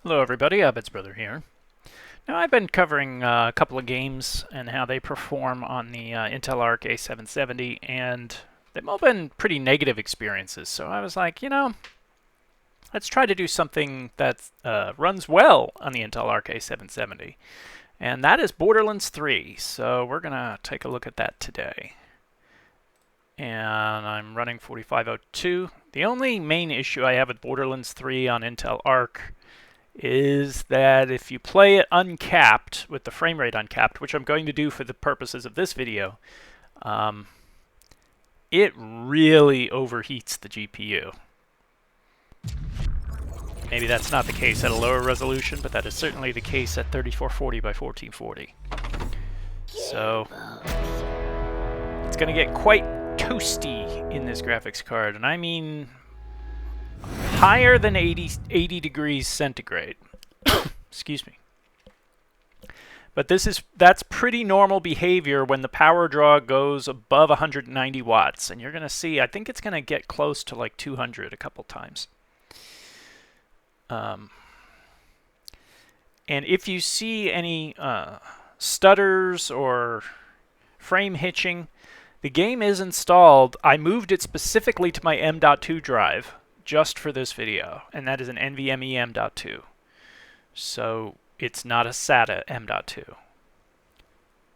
Hello everybody, Abed's brother here. Now I've been covering a couple of games and how they perform on the Intel Arc A770, and they've all been pretty negative experiences. So I was like, let's try to do something that runs well on the Intel Arc A770. And that is Borderlands 3. So we're going to take a look at that today. And I'm running 4502. The only main issue I have with Borderlands 3 on Intel Arc is that if you play it uncapped, with the frame rate uncapped, which I'm going to do for the purposes of this video, it really overheats the GPU. Maybe that's not the case at a lower resolution, but that is certainly the case at 3440 by 1440. So it's going to get quite toasty in this graphics card, and I mean higher than 80 degrees centigrade. Excuse me. But that's pretty normal behavior when the power draw goes above 190 watts. And you're going to see, I think it's going to get close to like 200 a couple times. And if you see any stutters or frame hitching, the game is installed. I moved it specifically to my M.2 drive just for this video, and that is an nvme M.2. So it's not a SATA M.2.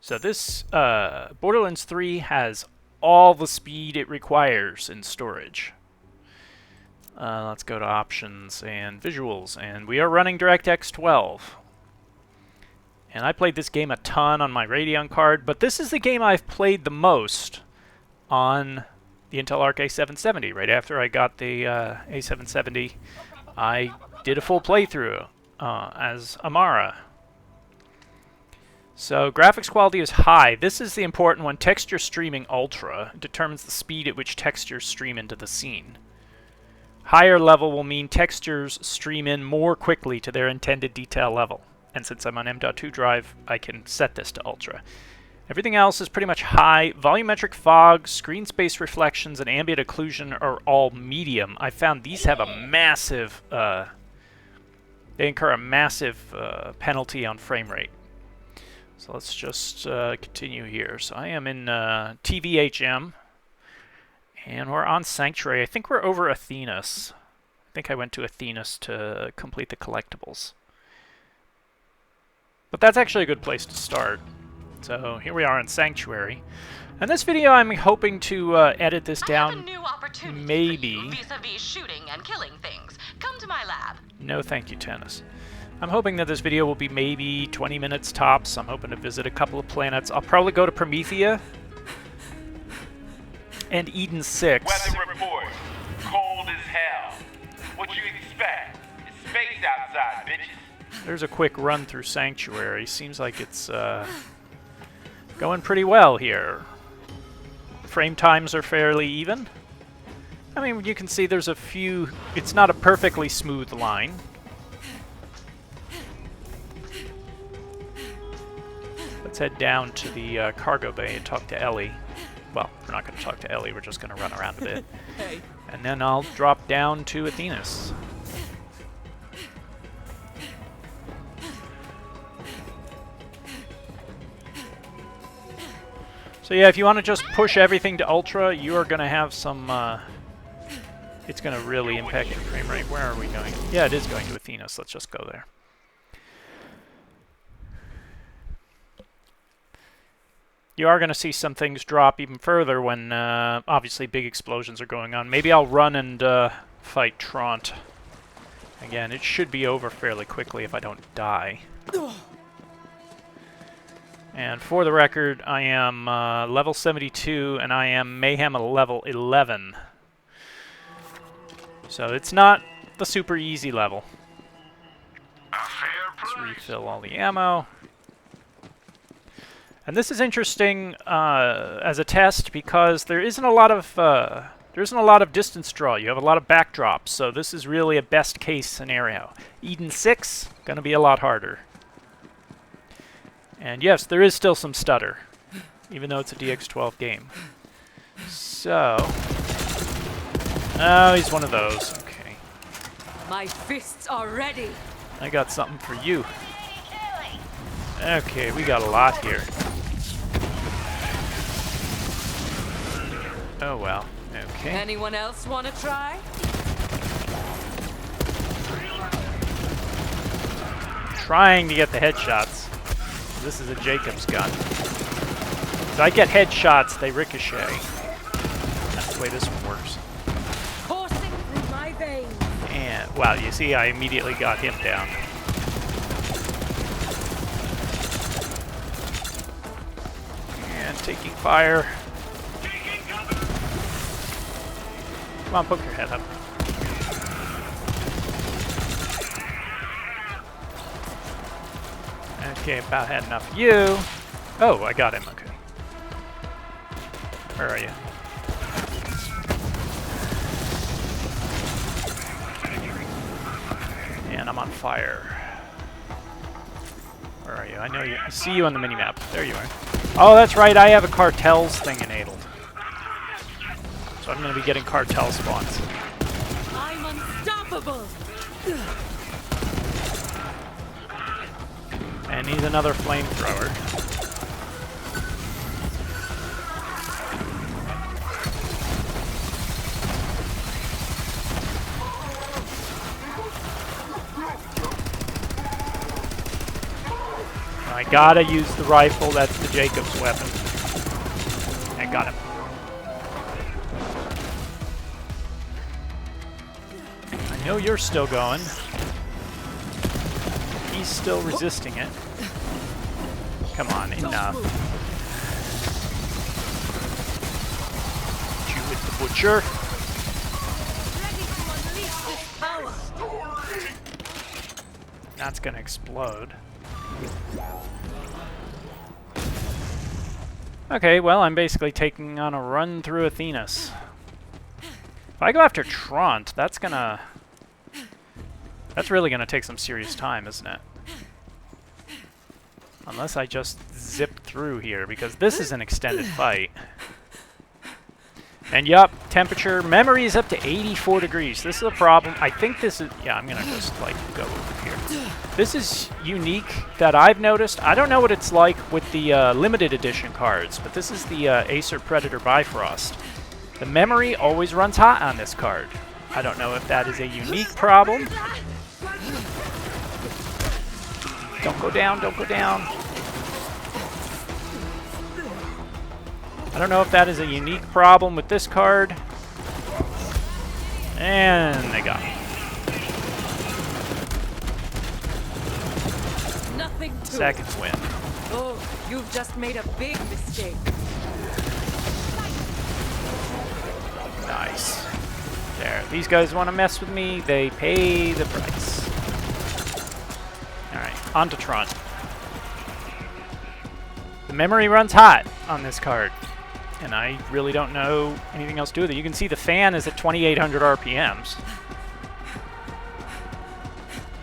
So this Borderlands 3 has all the speed it requires in storage. Let's go to options and visuals, and we are running DirectX 12. And I played this game a ton on my Radeon card, but this is the game I've played the most on the Intel Arc A770. Right after I got the A770, I did a full playthrough as Amara. So graphics quality is high. This is the important one. Texture streaming ultra determines the speed at which textures stream into the scene. Higher level will mean textures stream in more quickly to their intended detail level. And since I'm on M.2 drive, I can set this to ultra. Everything else is pretty much high. Volumetric fog, screen space reflections, and ambient occlusion are all medium. I found these have a massive, they incur a massive penalty on frame rate. So let's just continue here. So I am in TVHM, and we're on Sanctuary. I think we're over Athenas. I think I went to Athenas to complete the collectibles. But that's actually a good place to start. So here we are in Sanctuary. And this video, I'm hoping to edit this down. Maybe. Vis-a-vis shooting and killing things. Come to my lab. No, thank you, Tennis. I'm hoping that this video will be maybe 20 minutes tops. I'm hoping to visit a couple of planets. I'll probably go to Promethea and Eden 6. Weather report. Cold as hell. What you expect? It's space outside, bitches. There's a quick run through Sanctuary. Seems like it's going pretty well here. Frame times are fairly even. I mean, you can see there's a few... It's not a perfectly smooth line. Let's head down to the cargo bay and talk to Ellie. Well, we're not going to talk to Ellie. We're just going to run around a bit. Hey. And then I'll drop down to Athenas. So yeah, if you want to just push everything to ultra, you are going to have some, it's going to really impact your frame rate. Where are we going? Yeah, it is going to Athenas. Let's just go there. You are going to see some things drop even further when, obviously, big explosions are going on. Maybe I'll run and fight Trant. Again, it should be over fairly quickly if I don't die. And for the record, I am level 72, and I am Mayhem level 11. So it's not the super easy level. Let's refill all the ammo. And this is interesting as a test because there isn't a lot of distance draw. You have a lot of backdrops, so this is really a best case scenario. Eden 6 gonna be a lot harder. And yes, there is still some stutter, even though it's a DX12 game. So, oh, he's one of those. Okay. My fists are ready. I got something for you. Okay, we got a lot here. Oh well. Okay. Anyone else want to try? Trying to get the headshots. This is a Jacob's gun. If I get headshots, they ricochet. That's the way this one works. Coursing through my veins. And, wow, you see, I immediately got him down. And taking fire. Come on, poke your head up. Okay, about had enough of you. Oh, I got him, okay. Where are you? And I'm on fire. Where are you? I know you. I see you on the minimap. There you are. Oh, that's right, I have a cartels thing enabled. So I'm going to be getting cartel spawns. I'm unstoppable. And he's another flamethrower. I gotta use the rifle, that's the Jacob's weapon. I got him. I know you're still going. He's still resisting it. Come on, enough. Hit you with the butcher. That's gonna explode. Okay, well, I'm basically taking on a run through Athenas. If I go after Trant, that's really gonna take some serious time, isn't it? Unless I just zip through here, because this is an extended fight. And yup, temperature, memory is up to 84 degrees. This is a problem. I think this is, yeah, I'm gonna just like go over here. This is unique that I've noticed. I don't know what it's like with the limited edition cards, but this is the Acer Predator Bifrost. The memory always runs hot on this card. I don't know if that is a unique problem. Don't go down, don't go down. I don't know if that is a unique problem with this card. And they got me. Nothing to Seconds win. Oh, you've just made a big mistake. Nice. There. These guys want to mess with me, they pay the price. Alright, on to Tron. The memory runs hot on this card, and I really don't know anything else to do with it. You can see the fan is at 2,800 RPMs.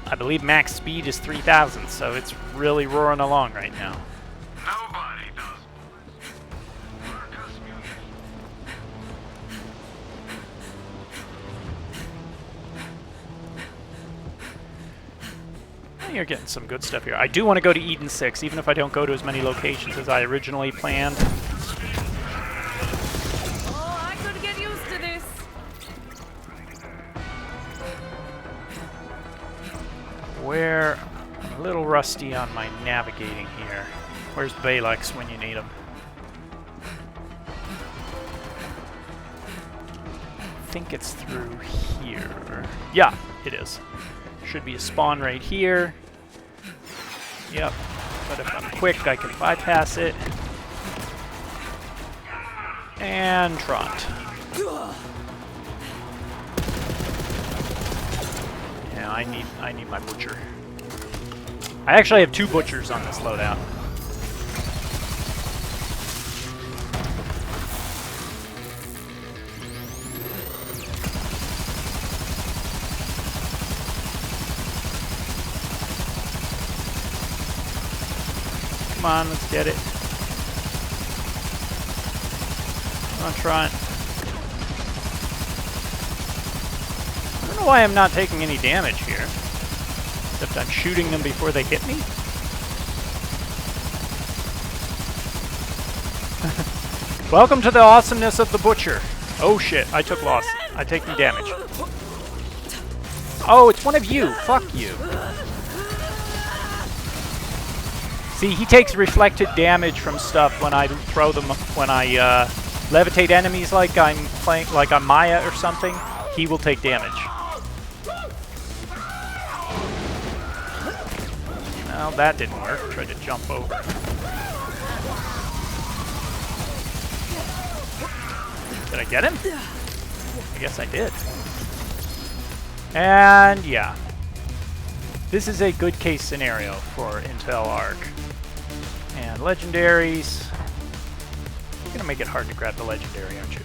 I believe max speed is 3,000, so it's really roaring along right now. Nobody does. You're getting some good stuff here. I do want to go to Eden 6, even if I don't go to as many locations as I originally planned. Oh, I could get used to this. Where I'm a little rusty on my navigating here. Where's Balex when you need him? I think it's through here. Yeah, it is. Should be a spawn right here. Yep. But if I'm quick, I can bypass it. And trot. Yeah, I need my butcher. I actually have 2 butchers on this loadout. Come on, let's get it. Come on, Trant. I don't know why I'm not taking any damage here. The except I'm shooting them before they hit me. Welcome to the awesomeness of the butcher. Oh shit, I took loss. I taking damage. Oh, it's one of you. Fuck you. See, he takes reflected damage from stuff when I throw them, when I levitate enemies like I'm playing, like I'm Maya or something. He will take damage. Well, that didn't work. Tried to jump over. Did I get him? I guess I did. And yeah. This is a good case scenario for Intel Arc. And legendaries. You're gonna make it hard to grab the legendary, aren't you?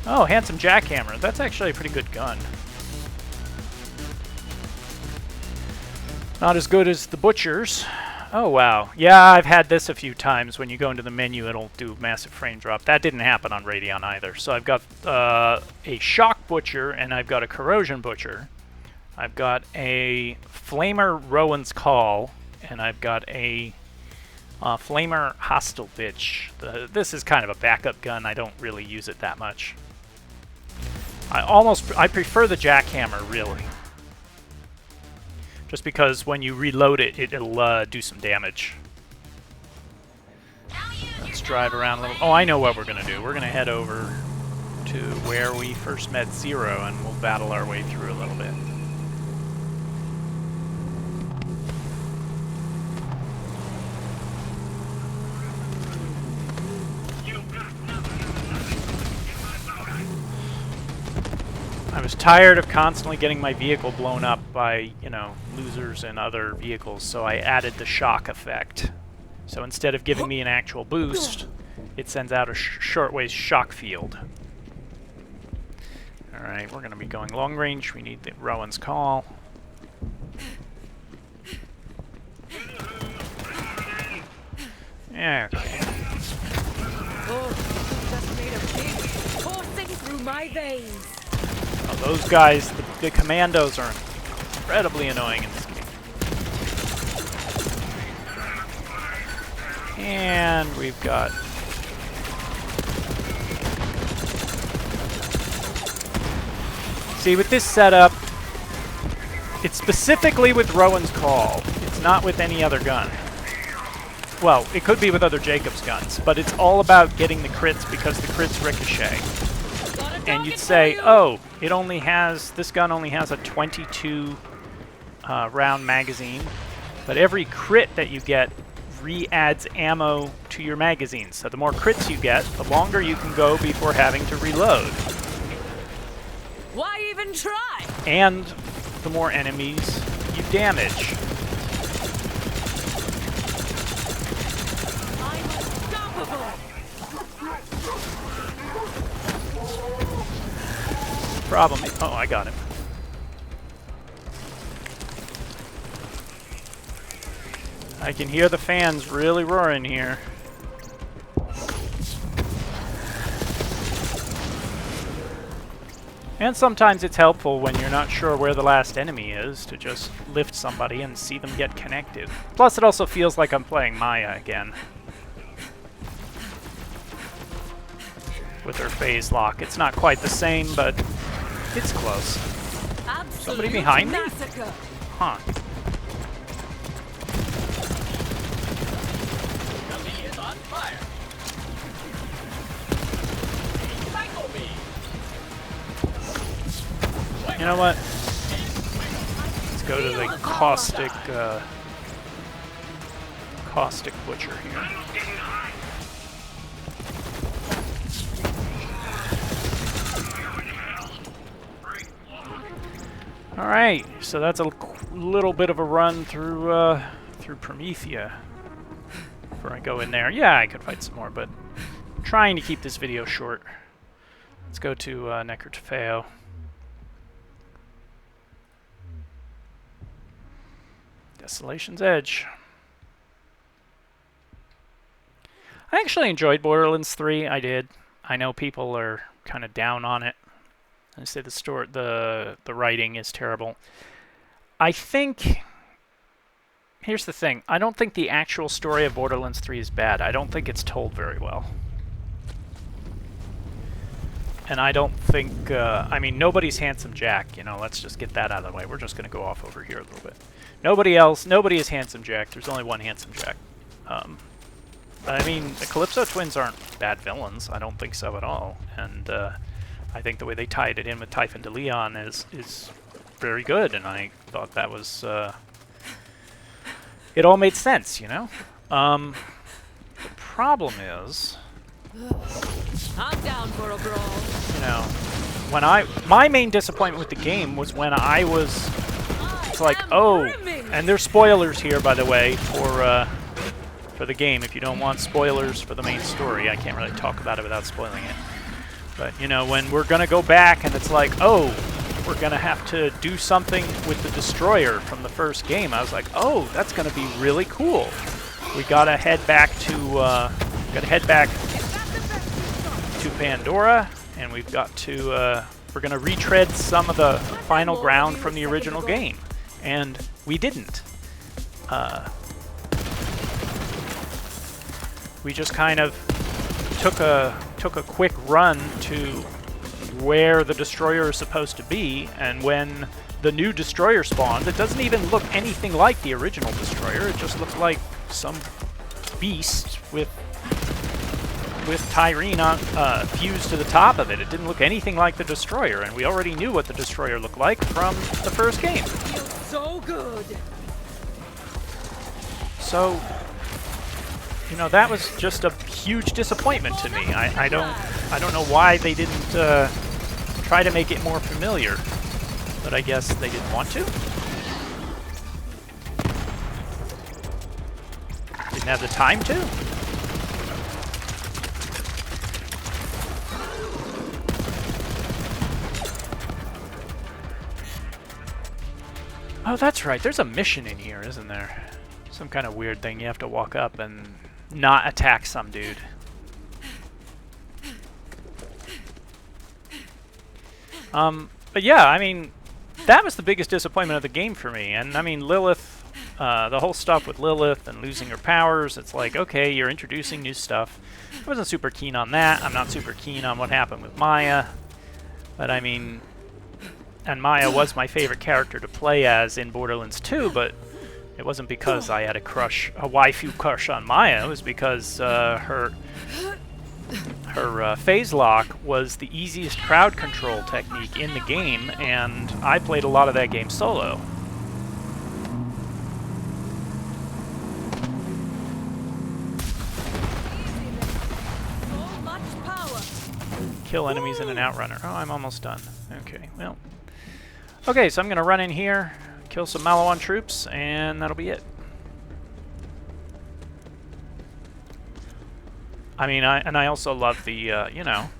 Oh, handsome jackhammer. That's actually a pretty good gun. Not as good as the butchers. Oh wow. Yeah, I've had this a few times. When you go into the menu, it'll do massive frame drop. That didn't happen on Radeon either. So I've got a shock butcher and I've got a corrosion butcher. I've got a flamer Rowan's Call and I've got a flamer hostile bitch. This is kind of a backup gun. I don't really use it that much. I prefer the jackhammer really. Just because when you reload it, it'll do some damage. Let's drive around a little. Oh, I know what we're going to do. We're going to head over to where we first met Zero, and we'll battle our way through a little bit. I was tired of constantly getting my vehicle blown up by, you know, losers and other vehicles, so I added the shock effect. So instead of giving me an actual boost, it sends out a shortwave shock field. Alright, we're going to be going long range. We need the Rowan's Call. Yeah, okay. Oh, you just made a big coursing through my veins. Oh, those guys, the commandos are incredibly annoying in this game. And we've got... See, with this setup, it's specifically with Rowan's Call. It's not with any other gun. Well, it could be with other Jacob's guns, but it's all about getting the crits because the crits ricochet. And you'd say, oh, this gun only has a 22 round magazine, but every crit that you get re-adds ammo to your magazine. So the more crits you get, the longer you can go before having to reload. Why even try? And the more enemies you damage. I'm unstoppable. Problem is, oh, I got him. I can hear the fans really roaring here. And sometimes it's helpful when you're not sure where the last enemy is to just lift somebody and see them get connected. Plus it also feels like I'm playing Maya again. With her phase lock. It's not quite the same, but it's close. Somebody behind me? Huh. You know what? Let's go to the caustic butcher here. All right, so that's a little bit of a run through through Promethea before I go in there. Yeah, I could fight some more, but I'm trying to keep this video short. Let's go to Nekrotefeyo. Desolation's Edge. I actually enjoyed Borderlands 3. I did. I know people are kind of down on it. I say the writing is terrible. I think... Here's the thing. I don't think the actual story of Borderlands 3 is bad. I don't think it's told very well. And I don't think... I mean, nobody's Handsome Jack. You know, let's just get that out of the way. We're just going to go off over here a little bit. Nobody is Handsome Jack. There's only one Handsome Jack. But I mean, the Calypso twins aren't bad villains. I don't think so at all. And I think the way they tied it in with Typhon de Leon is very good. And I thought that was... it all made sense, you know? The problem is... I'm down for a brawl. You know, when my main disappointment with the game was when I was... It's like, oh... And there's spoilers here, by the way, for the game. If you don't want spoilers for the main story, I can't really talk about it without spoiling it. But, you know, when we're going to go back and it's like, oh... We're going to have to do something with the Destroyer from the first game. I was like, oh, that's going to be really cool. We got to head back to Pandora, and we've got to we're going to retread some of the final ground from the original game, and we didn't. We just kind of took a quick run to where the Destroyer is supposed to be, and when the new Destroyer spawned, it doesn't even look anything like the original Destroyer. It just looks like some beast with Tyrene on, fused to the top of it. It didn't look anything like the Destroyer, and we already knew what the Destroyer looked like from the first game. Feels so good. So, you know, that was just a huge disappointment to me. I don't know why they didn't try to make it more familiar, but I guess they didn't want to. Didn't have the time to. Oh, that's right. There's a mission in here, isn't there? Some kind of weird thing. You have to walk up and not attack some dude. But yeah, I mean, that was the biggest disappointment of the game for me. And I mean, Lilith, the whole stuff with Lilith and losing her powers, it's like, okay, you're introducing new stuff. I wasn't super keen on that. I'm not super keen on what happened with Maya. But I mean, and Maya was my favorite character to play as in Borderlands 2, but it wasn't because I had a waifu crush on Maya. It was because her phase lock was the easiest crowd control technique in the game, and I played a lot of that game solo. So much power. Kill enemies in an outrunner. Oh, I'm almost done. Okay, well. Okay, so I'm going to run in here, kill some Malawan troops, and that'll be it. I mean, I also love the, you know,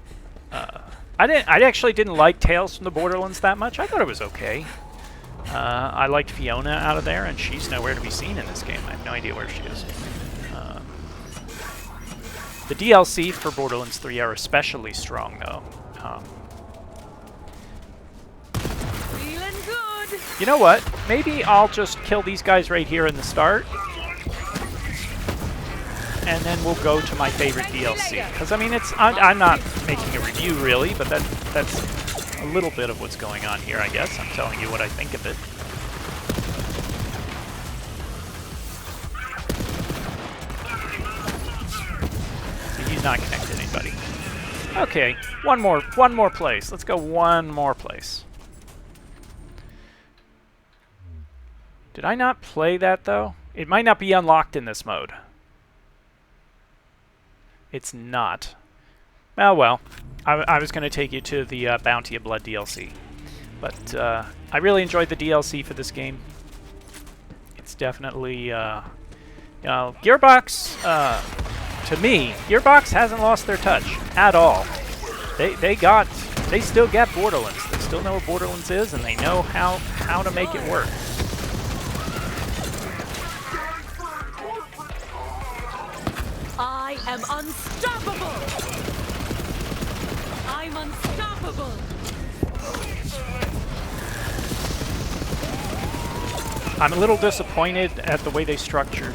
I actually didn't like Tales from the Borderlands that much. I thought it was okay. I liked Fiona out of there, and she's nowhere to be seen in this game. I have no idea where she is. The DLC for Borderlands 3 are especially strong, though. Feeling good. You know what? Maybe I'll just kill these guys right here in the start. And then we'll go to my favorite DLC. Because, I mean, I'm not making a review, really, but that's a little bit of what's going on here, I guess. I'm telling you what I think of it. See, he's not connected to anybody. Okay, one more place. Let's go one more place. Did I not play that, though? It might not be unlocked in this mode. It's not. Oh, well. I was going to take you to the Bounty of Blood DLC. But I really enjoyed the DLC for this game. It's definitely, you know, Gearbox, to me, Gearbox hasn't lost their touch at all. They still get Borderlands. They still know what Borderlands is, and they know how to make it work. I am unstoppable! I'm unstoppable! I'm a little disappointed at the way they structured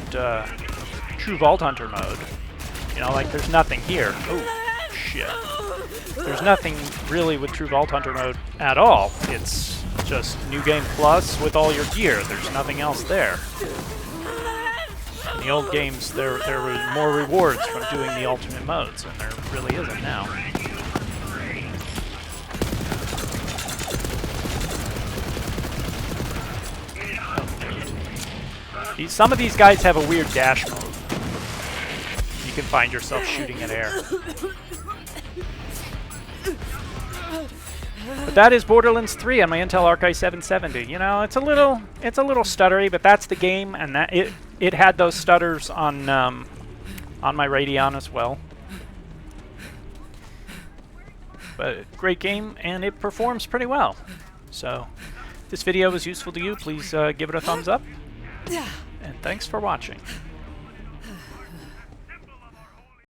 True Vault Hunter mode. You know, like, there's nothing here. Oh, shit. There's nothing really with True Vault Hunter mode at all. It's just New Game Plus with all your gear. There's nothing else there. In the old games, there were more rewards from doing the alternate modes, and there really isn't now. Some of these guys have a weird dash mode. You can find yourself shooting at air. But that is Borderlands 3 on my Intel Arc i770. You know, it's a little stuttery, but that's the game, and that it had those stutters on my Radeon as well. But great game, and it performs pretty well. So, if this video was useful to you, please give it a thumbs up. And thanks for watching.